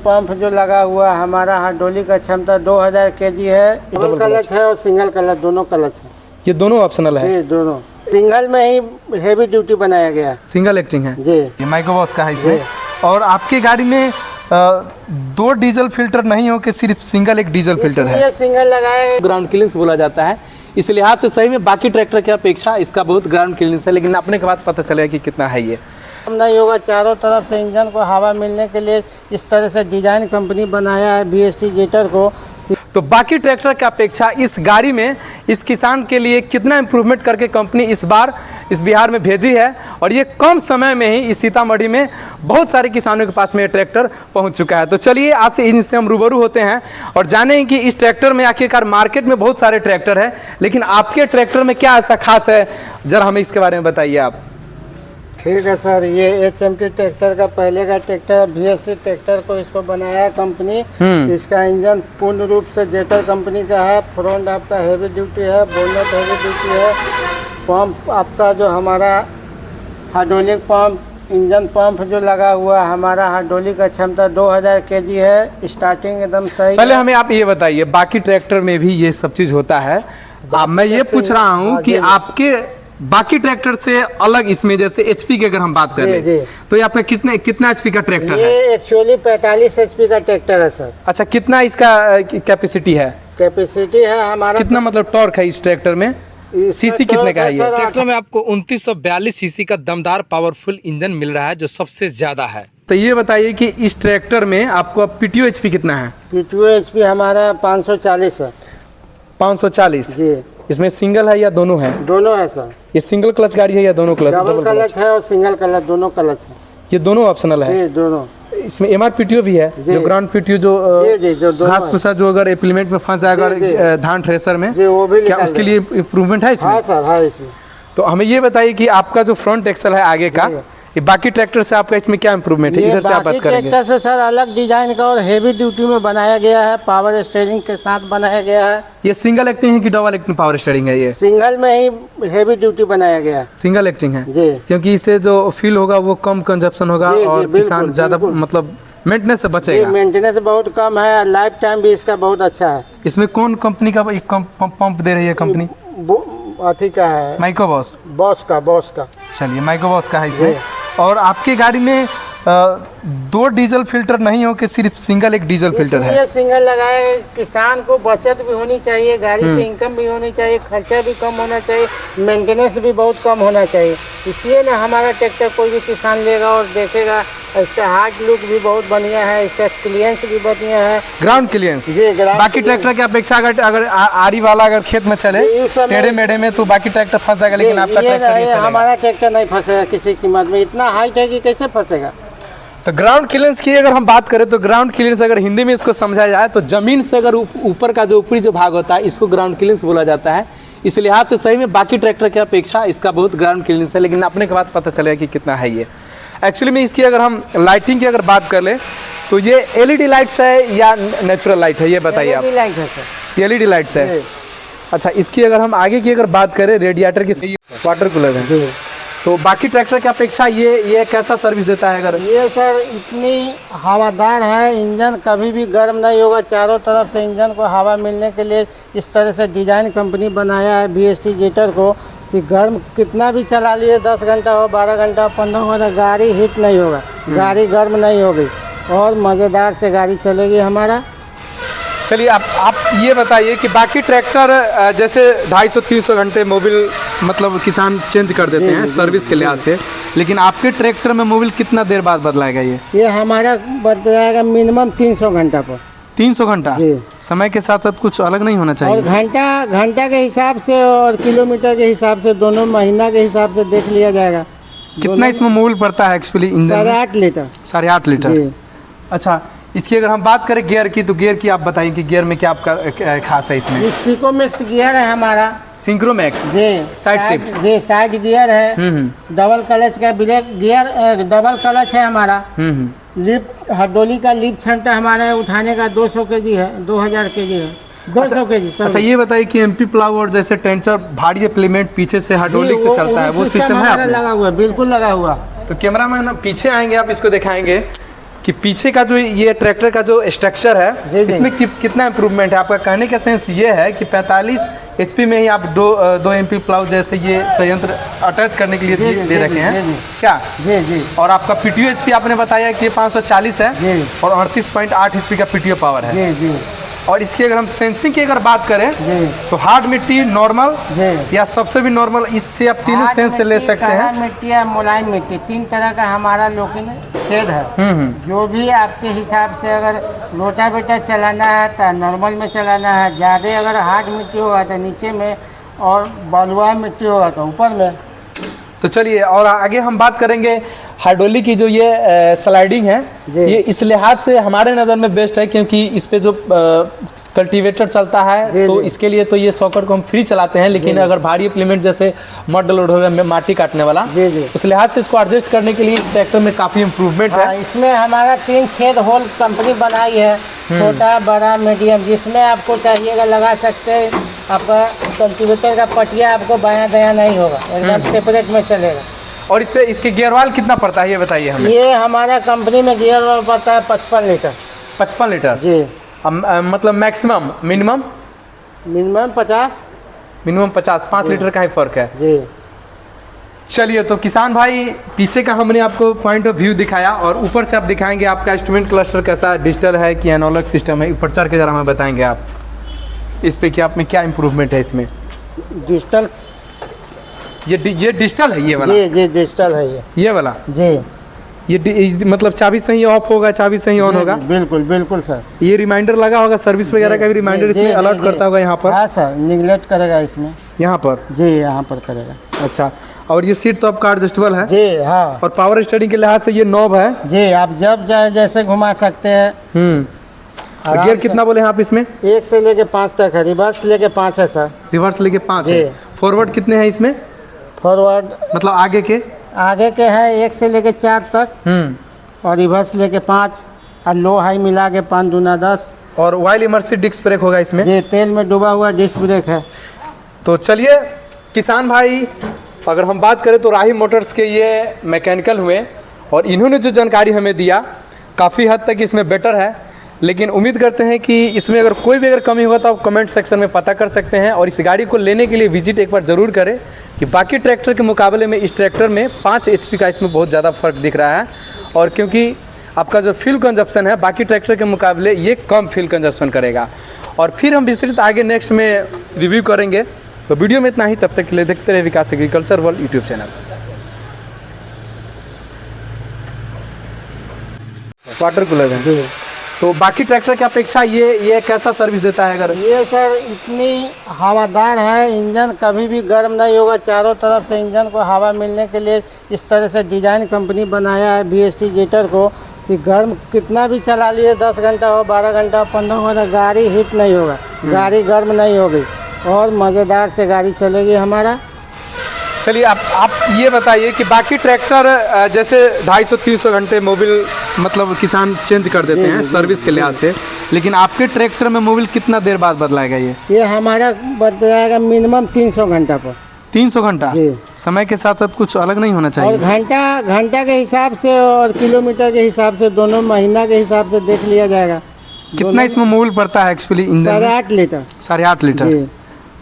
Pump जो लगा हुआ है हमारा हाइड्रोलिक का क्षमता 2000 केजी है। डबल क्लच है और सिंगल क्लच, दोनों क्लच है। ये दोनों ऑप्शनल है? जी दोनों। सिंगल में ही हेवी ड्यूटी बनाया गया है, सिंगल एक्टिंग है जी। ये माइक्रोबॉस का है इसमें। और आपकी गाड़ी में दो डीजल फिल्टर नहीं हो कि सिर्फ सिंगल एक डीजल फिल्टर है? ये सिंगल लगाया है। ग्राउंड क्लियरेंस बोला जाता है, इस लिहाज से सही में बाकी ट्रैक्टर की अपेक्षा इसका बहुत ग्राउंड क्लियरेंस है, लेकिन अपने के बाद पता चलेगा कि कितना है ये। नहीं होगा, चारों तरफ से इंजन को हवा मिलने के लिए इस तरह से डिजाइन कंपनी बनाया है VST जेटर को। तो बाकी ट्रैक्टर की अपेक्षा इस गाड़ी में इस किसान के लिए कितना इम्प्रूवमेंट करके कंपनी इस बार इस बिहार में भेजी है, और ये कम समय में ही इस सीतामढ़ी में बहुत सारे किसानों के पास में ये ट्रैक्टर पहुंच चुका है। तो चलिए आज से इनसे हम रूबरू होते हैं और जानें कि इस ट्रैक्टर में आखिरकार मार्केट में बहुत सारे ट्रैक्टर है, लेकिन आपके ट्रैक्टर में क्या ऐसा खास है, जरा हमें इसके बारे में बताइए आप। ठीक है सर, ये HMT ट्रैक्टर का पहले का ट्रैक्टर VST ट्रैक्टर को इसको बनाया है कंपनी। इसका इंजन पूर्ण रूप से जेटर कंपनी का है। फ्रंट आपका हेवी ड्यूटी है, बोनट हेवी ड्यूटी है। पंप आपका जो हमारा हाइड्रोलिक पंप, इंजन पंप जो लगा हुआ है हमारा हाइड्रोलिक का क्षमता 2000 केजी है। स्टार्टिंग एकदम सही। पहले हमें आप ये बताइए, बाकी ट्रैक्टर में भी ये सब चीज़ होता है? मैं ये पूछ रहा हूँ कि आपके बाकी ट्रैक्टर से अलग इसमें, जैसे HP की अगर हम बात करें तो ये आपका कितना HP का ट्रैक्टर है? ये एक्चुअली 45 HP का ट्रैक्टर है सर। अच्छा, कितना इसका कैपेसिटी है? कैपेसिटी है हमारा, कितना मतलब टॉर्क है इस ट्रैक्टर में? सीसी कितने का है ये? ट्रैक्टर में आपको 2942 सीसी का दमदार पावरफुल इंजन मिल रहा है, जो सबसे ज्यादा है। तो ये बताइए कि इस ट्रैक्टर में आपको PTO HP कितना है? PTO HP हमारा 540 है। 540 जी। इसमें सिंगल है या दोनों है? दोनों है सर। ये सिंगल क्लच गाड़ी है या दोनों क्लच? डबल क्लच है और सिंगल क्लच, दोनों क्लच है। ये दोनों ऑप्शनल है? जी दोनों। इसमें MR PTO भी है, जो ग्राउंड PTO जो घास फूसा जो अगर इम्प्लीमेंट में फंस जाएगा धान थ्रेसर में, वो भी क्या उसके लिए इम्प्रूवमेंट है इसमें? हाँ सर, हाँ इसमें। तो हमें ये बताइए कि आपका जो फ्रंट एक्सल है आगे का, ये बाकी ट्रैक्टर से आपका इसमें क्या इम्प्रूवमेंट है? इधर से आप बात करेंगे। ट्रैक्टर से सर अलग डिजाइन का और हेवी ड्यूटी में बनाया गया है, पावर स्टीयरिंग के साथ बनाया गया है। ये सिंगल एक्टिंग है कि डबल एक्टिंग पावर स्टीयरिंग है? ये सिंगल में ही हेवी ड्यूटी बनाया गया है। सिंगल एक्टिंग है जी, क्योंकि इससे जो फील होगा वो कम कंजप्शन होगा और किसान ज्यादा मतलब मेंटेनेंस से बचेगा। मेंटेनेंस बहुत कम है, लाइफ टाइम भी इसका बहुत अच्छा है। इसमें कौन कंपनी का पंप दे रही है कंपनी? अथी का है, माइक्रोबॉस। बॉस का। चलिए, माइक्रोबॉस का है इसमें। और आपकी गाड़ी में दो डीजल फिल्टर नहीं हो कि सिर्फ सिंगल एक डीजल फिल्टर है? ये सिंगल लगाए, किसान को बचत भी होनी चाहिए, गाड़ी से इनकम भी होनी चाहिए, खर्चा भी कम होना चाहिए, मेंटेनेंस भी बहुत कम होना चाहिए। इसलिए ना हमारा ट्रैक्टर कोई भी किसान लेगा और देखेगा, इसका हार्ड लुक भी बहुत बढ़िया है, इसका क्लियरेंस भी बढ़िया है, ग्राउंड क्लियरेंस। जी, बाकी ट्रैक्टर की अपेक्षा अगर आरी वाला अगर खेत में चले टेढ़े मेढ़े में तो बाकी ट्रैक्टर फंस जाएगा, लेकिन आपका ट्रैक्टर नहीं चलेगा। हमारा ट्रैक्टर नहीं फंसेगा किसी कीमत में, इतना हाइट है कि कैसे फंसेगा। तो ग्राउंड क्लियरेंस की अगर हम बात करें तो ग्राउंड क्लियरेंस अगर हिंदी में इसको समझा जाए तो जमीन से अगर ऊपर का जो ऊपरी जो भाग होता है इसको ग्राउंड क्लियरेंस बोला जाता है। इस लिहाज से सही में बाकी ट्रैक्टर की अपेक्षा इसका बहुत ग्राउंड क्लियरेंस है, लेकिन अपने के बाद पता चलेगा कि कितना है ये। एक्चुअली में इसकी अगर हम लाइटिंग की अगर बात कर ले तो ये LED लाइट्स है या नेचुरल लाइट है, ये बताइए आप। लाइट है सर, LED लाइट्स है। अच्छा, इसकी अगर हम आगे की अगर बात करें, रेडिएटर की वाटर कूलर है, तो बाकी ट्रैक्टर की अपेक्षा ये कैसा सर्विस देता है? अगर ये सर इतनी हवादार है, इंजन कभी भी गर्म नहीं होगा। चारों तरफ से इंजन को हवा मिलने के लिए इस तरह से डिजाइन कंपनी बनाया है VST जेटर को, कि गर्म कितना भी चला लिए, 10 घंटा हो, 12 घंटा, 15 घंटा, गाड़ी हीट नहीं होगा, गाड़ी गर्म नहीं होगी और मज़ेदार से गाड़ी चलेगी हमारा। चलिए, आप ये बताइए कि बाकी ट्रैक्टर जैसे 250-300 घंटे मोबिल मतलब किसान चेंज कर देते हैं सर्विस के लिहाज से, लेकिन आपके ट्रैक्टर में मोबिल कितना देर बाद बदलाएगा? ये हमारा बदलाएगा मिनिमम 300 घंटा पर। 300 घंटा? समय के साथ साथ कुछ अलग नहीं होना चाहिए? और घंटा के हिसाब से और किलोमीटर के हिसाब से, दोनों महीना के हिसाब से देख लिया जाएगा। कितना इसमें मोबिल पड़ता है एक्चुअली इंजन? 8.5 लीटर। 8.5 लीटर। अच्छा, इसकी अगर हम बात करें गियर की, तो गियर की आप बताइए कि गियर में क्या आपका खास है इसमें? सिंक्रोमैक्स गियर है हमारा। सिंक्रोमैक्स जी, साइड शिफ्ट जी, साइड गियर है। डबल क्लच का ब्रेक गियर, डबल क्लच है हमारा। लिफ्ट हाइड्रोलिक का लिफ्ट क्षमता हमारा उठाने का 200 केजी है, 2000 केजी है, 200 केजी। अच्छा, ये बताइए कि MP प्लाव और जैसे टेंसर भारी इम्प्लीमेंट पीछे से हाइड्रोलिक से चलता है, वो सिस्टम है लगा हुआ है? बिल्कुल लगा हुआ। तो कैमरा मैन पीछे आएंगे, आप इसको दिखाएंगे कि पीछे का जो ये ट्रैक्टर का जो स्ट्रक्चर है जी, जी। इसमें कितना इम्प्रूवमेंट है? आपका कहने का सेंस ये है कि 45 HP में ही आप दो MP प्लाउ जैसे ये संयंत्र अटैच करने के लिए जी, जी, दे रखे जी, हैं जी, जी। क्या? जी जी। और आपका PTO HP आपने बताया कि ये 540 है जी। और 38.8 HP का PTO पावर है। जी जी और इसकी अगर हम सेंसिंग की अगर बात करें जी तो हार्ड मिट्टी, नॉर्मल जी। या सबसे भी नॉर्मल, इससे आप तीनों हार्ड सेंस से ले मिट्टी, सकते कड़ा हैं। मिट्टी या मुलायम मिट्टी, 3 तरह का हमारा लोकिन छेद है। जो भी आपके हिसाब से अगर रोटावेटर चलाना है तो नॉर्मल में चलाना है, ज़्यादा अगर हार्ड मिट्टी होगा तो नीचे में और बलुआ मिट्टी होगा तो ऊपर में। तो चलिए और आगे हम बात करेंगे हाइड्रोलिक की जो ये स्लाइडिंग है, जी। ये इस लिहाज से हमारे नज़र में बेस्ट है क्योंकि इस पे जो कल्टीवेटर चलता है जी, तो जी। इसके लिए तो ये सॉकर को हम फ्री चलाते हैं, लेकिन अगर भारी इम्प्लीमेंट जैसे मड लोड हो गया, माटी काटने वाला, जी, जी। उस लिहाज से इसको एडजस्ट करने के लिए इस ट्रैक्टर में काफ़ी इम्प्रूवमेंट हाँ, है। इसमें हमारा 3 छेद होल कंपनी बनाई है, छोटा, बड़ा, मीडियम। जिसमें आपको चाहिएगा लगा सकते हैं। आपका कल्टीवेटर का पटिया आपको बायां दायां नहीं होगा, एकदम सेपरेट में चलेगा। और इससे इसके गियर वाल कितना पड़ता है ये बताइए हमें? ये हमारा कंपनी में गियर वाल पड़ता है 55 लीटर। 55 लीटर जी। मतलब मैक्सिमम, मिनिमम मिनिमम 50। 50, 5 लीटर का ही फर्क है। जी चलिए तो किसान भाई, पीछे का हमने आपको पॉइंट ऑफ व्यू दिखाया और ऊपर से आप दिखाएंगे आपका इंस्ट्रूमेंट क्लस्टर कैसा डिजिटल है कि एनालॉग सिस्टम है। ऊपर चढ़ के जरा हमें बताएंगे आप इस पे कि आप में क्या इम्प्रूवमेंट है इसमें? डिजिटल। ये डिजिटल है ये वाला? जी जी डिजिटल है ये वाला जी। ये मतलब चाबी से ही ऑफ होगा, चाबी से ही ऑन होगा? बिल्कुल बिल्कुल सर। ये रिमाइंडर लगा होगा, सर्विस वगैरह का भी रिमाइंडर जी, इसमें जी, अलर्ट जी। करता होगा यहाँ पर? हाँ सर, निगलेक्ट करेगा इसमें। यहाँ पर? जी यहाँ पर करेगा। अच्छा, और ये सीट तो आपका एडजस्टेबल है? जी हाँ। और पावर स्टीयरिंग के लिहाज से ये नॉब है? जी, आप जब चाहे जैसे घुमा सकते हैं। आराम गियर से। कितना बोले आप इसमें? 1 से लेके 5 तक है, रिवर्स लेके 5 है सर। रिवर्स लेके 5 जी। है। फॉरवर्ड कितने हैं इसमें? फॉरवर्ड मतलब आगे के? आगे के है 1 से लेके 4 तक और रिवर्स लेके 5 और लो हाई मिला के 5 दूना 10। और ऑयल इमर्सिव डिस्क ब्रेक होगा इसमें? जी, तेल में डूबा हुआ डिस्क ब्रेक है। तो चलिए किसान भाई, अगर हम बात करें तो राही मोटर्स के ये मैकेनिकल हुए और इन्होंने जो जानकारी हमें दिया काफ़ी हद तक इसमें बेटर है, लेकिन उम्मीद करते हैं कि इसमें अगर कोई भी अगर कमी होगा तो आप कमेंट सेक्शन में पता कर सकते हैं। और इस गाड़ी को लेने के लिए विजिट एक बार ज़रूर करें कि बाकी ट्रैक्टर के मुकाबले में इस ट्रैक्टर में 5 HP का इसमें बहुत ज़्यादा फ़र्क दिख रहा है। और क्योंकि आपका जो फ्यूल कंजप्शन है बाकी ट्रैक्टर के मुकाबले ये कम फ्यूल कंजप्शन करेगा। और फिर हम विस्तृत आगे नेक्स्ट में रिव्यू करेंगे। तो वीडियो में इतना ही, तब तक के लिए देखते रहे Vikas agriculture world YouTube channel. Water cooler है जी। तो बाकी ट्रैक्टर की अपेक्षा ये कैसा सर्विस देता है? अगर ये सर इतनी हवादार है, इंजन कभी भी गर्म नहीं होगा। चारों तरफ से इंजन को हवा मिलने के लिए इस तरह से डिजाइन कंपनी बनाया है VST जेटर को कि गर्म कितना भी चला लिए, 10 घंटा हो, 12 घंटा हो, 15 घंटा, गाड़ी हीट नहीं होगा, गाड़ी गर्म नहीं होगी और मज़ेदार से गाड़ी चलेगी हमारा। चलिए आप ये बताइए कि बाकी ट्रैक्टर जैसे 250-300 घंटे मोबिल मतलब किसान चेंज कर देते हैं सर्विस के लिहाज से, लेकिन आपके ट्रैक्टर में मोबिल कितना देर बाद बदलाएगा? ये हमारा बदलाएगा मिनिमम 300 घंटा पर। 300 घंटा? जी। समय के साथ साथ कुछ अलग नहीं होना और चाहिए? घंटा के हिसाब से और किलोमीटर के हिसाब से, दोनों महीना के हिसाब से देख लिया जाएगा। कितना इसमें मोबिल पड़ता है एक्चुअली इंजन में? 8.5 लीटर। 8.5 लीटर। जी।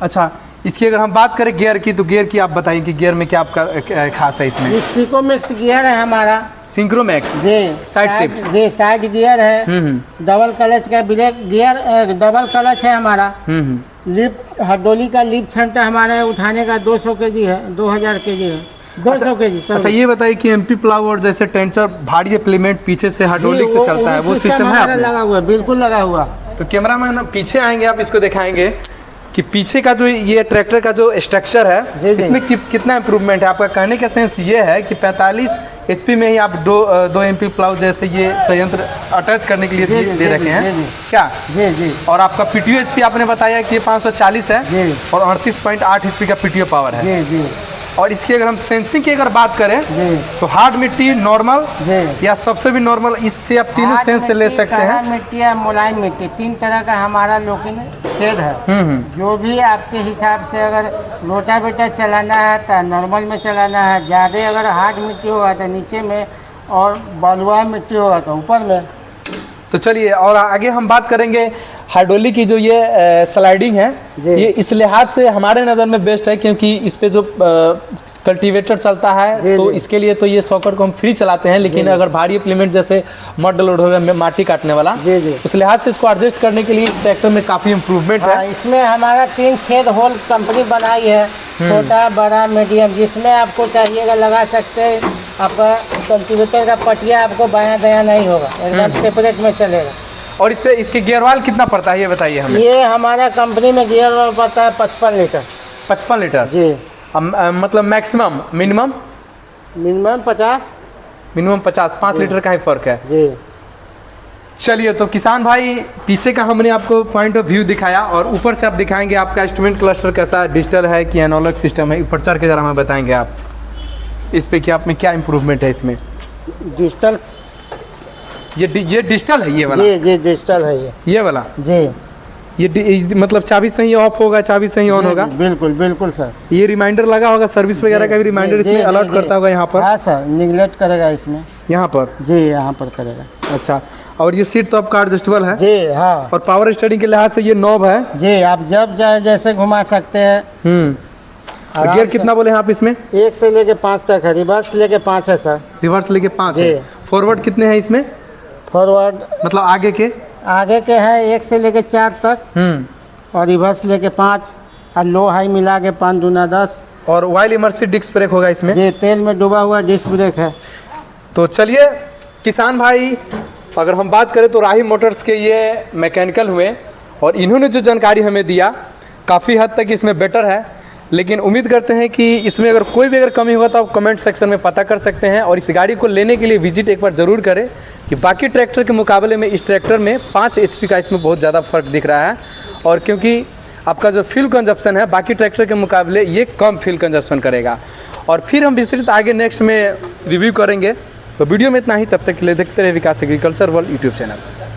अच्छा, इसकी अगर हम बात करें गियर की, तो गियर की आप बताइए कि गियर में क्या आपका खास है इसमें? ये सिकोमैक्स गियर है हमारा। सिंक्रोमैक्स? जी। Side shift? जी, साइड गियर है। डबल क्लच का ब्रेक गियर, डबल क्लच है हमारा। लिफ्ट हाइड्रोलिक का लिफ्ट क्षमता हमारे उठाने का 200 kg है, 2000 kg है, 200 kg। अच्छा, ये बताइए कि MP प्लाउ और जैसे टेंसर भारी इम्प्लीमेंट पीछे से हाइड्रोलिक से चलता है, वो सिस्टम है आपने? लगा हुआ है, बिल्कुल लगा हुआ। तो कैमरामैन पीछे आएंगे, आप इसको दिखाएंगे कि पीछे का जो ये ट्रैक्टर का जो स्ट्रक्चर है जी, जी। इसमें कितना इम्प्रूवमेंट है? आपका कहने का सेंस ये है कि 45 HP में ही आप दो MP प्लाउ जैसे ये संयंत्र अटैच करने के लिए जी, जी, दे रखे जी, हैं जी। क्या? जी जी। और आपका PTO HP आपने बताया कि ये 540 है जी। और 38.8 HP का PTO पावर है। जी जी और इसकी अगर हम सेंसिंग की अगर बात करें जी। तो हार्ड मिट्टी, नॉर्मल जी। या सबसे भी नॉर्मल, इससे आप तीनों हार्ड सेंस से ले मिट्टी, सकते कड़ा हैं। मिट्टी या मुलायम मिट्टी, 3 तरह का हमारा लोकिन छेद है। जो भी आपके हिसाब से अगर रोटावेटर चलाना है तो नॉर्मल में चलाना है, ज़्यादा अगर हार्ड मिट्टी होगा तो नीचे में और बालुआ मिट्टी होगा तो ऊपर में। तो चलिए और आगे हम बात करेंगे हाइड्रोलिक की जो ये स्लाइडिंग है, जी। ये इस लिहाज से हमारे नज़र में बेस्ट है क्योंकि इस पे जो कल्टीवेटर चलता है जी, तो जी। इसके लिए तो ये सॉकर को हम फ्री चलाते हैं, लेकिन अगर भारी इम्प्लीमेंट जैसे मड लोड हो गया माटी काटने वाला, जी, जी। उस लिहाज से इसको एडजस्ट करने के लिए इस ट्रैक्टर में काफ़ी इम्प्रूवमेंट हाँ, है। इसमें हमारा 3 छेद होल कंपनी बनाई है, छोटा बड़ा मीडियम, जिसमें आपको चाहिएगा लगा सकते हैं। आप कल्टीवेटर का पटिया आपको बायां दायां नहीं होगा, एकदम सेपरेट में चलेगा। और इससे इसके गियरवाल कितना पड़ता है ये बताइए हमें। ये हमारा कंपनी में गियर वाल पड़ता है 55 लीटर। 55 लीटर जी। मतलब maximum minimum minimum 50। Minimum 50, 5 litre का ही फर्क है। जी। चलिए तो किसान भाई पीछे का हमने आपको पॉइंट ऑफ व्यू दिखाया और ऊपर से आप दिखाएंगे आपका इंस्ट्रूमेंट क्लस्टर कैसा है, डिजिटल है कि एनालॉग सिस्टम है, ऊपर चढ़ के जरा हमें बताएंगे आप इस पे क्या आप में क्या इंप्रूवमेंट है इसमें। डिजिटल। ये डिजिटल है ये वाला। जी जी डिजिटल है ये वाला जी। मतलब चाबी से ही ऑफ होगा, चाबी से ही ऑन जी, होगा। जी, बिल्कुल बिल्कुल सर। ये रिमाइंडर लगा होगा, सर्विस वगैरह का भी रिमाइंडर जी, इसमें जी, अलर्ट जी। करता होगा यहाँ पर। हाँ सर, निगलेक्ट करेगा इसमें। यहाँ पर जी, यहाँ पर करेगा। अच्छा, और ये सीट तो आपका एडजस्टेबल है जी हाँ। और पावर स्टीयरिंग के लिहाज से ये नॉब है। जी, आप जब जाए जैसे घुमा सकते हैं। आराम गियर से। कितना बोले हैं आप इसमें? 1 से लेके 5 तक है, रिवर्स लेके 5 है सर। रिवर्स लेके 5 जी। है। फॉरवर्ड कितने हैं इसमें? फॉरवर्ड मतलब आगे के? आगे के है 1 से लेके 4 तक और रिवर्स लेके 5 और लो हाई मिला के 5 दूना 10। और ऑयल इमर्सिव डिस्क ब्रेक होगा इसमें। जी, तेल में डूबा हुआ डिस्क ब्रेक है। तो चलिए किसान भाई, अगर हम बात करें तो राही मोटर्स के ये मैकेनिकल हुए और इन्होंने जो जानकारी हमें दिया काफ़ी हद तक इसमें बेटर है, लेकिन उम्मीद करते हैं कि इसमें अगर कोई भी अगर कमी होगा तो आप कमेंट सेक्शन में पता कर सकते हैं। और इस गाड़ी को लेने के लिए विजिट एक बार ज़रूर करें कि बाकी ट्रैक्टर के मुकाबले में इस ट्रैक्टर में 5 HP का इसमें बहुत ज़्यादा फ़र्क दिख रहा है। और क्योंकि आपका जो फ्यूल कंजप्शन है बाकी ट्रैक्टर के मुकाबले ये कम फ्यूल कंजप्शन करेगा। और फिर हम विस्तृत आगे नेक्स्ट में रिव्यू करेंगे। तो वीडियो में इतना ही, तब तक के लिए देखते रहे Vikas agriculture world YouTube channel.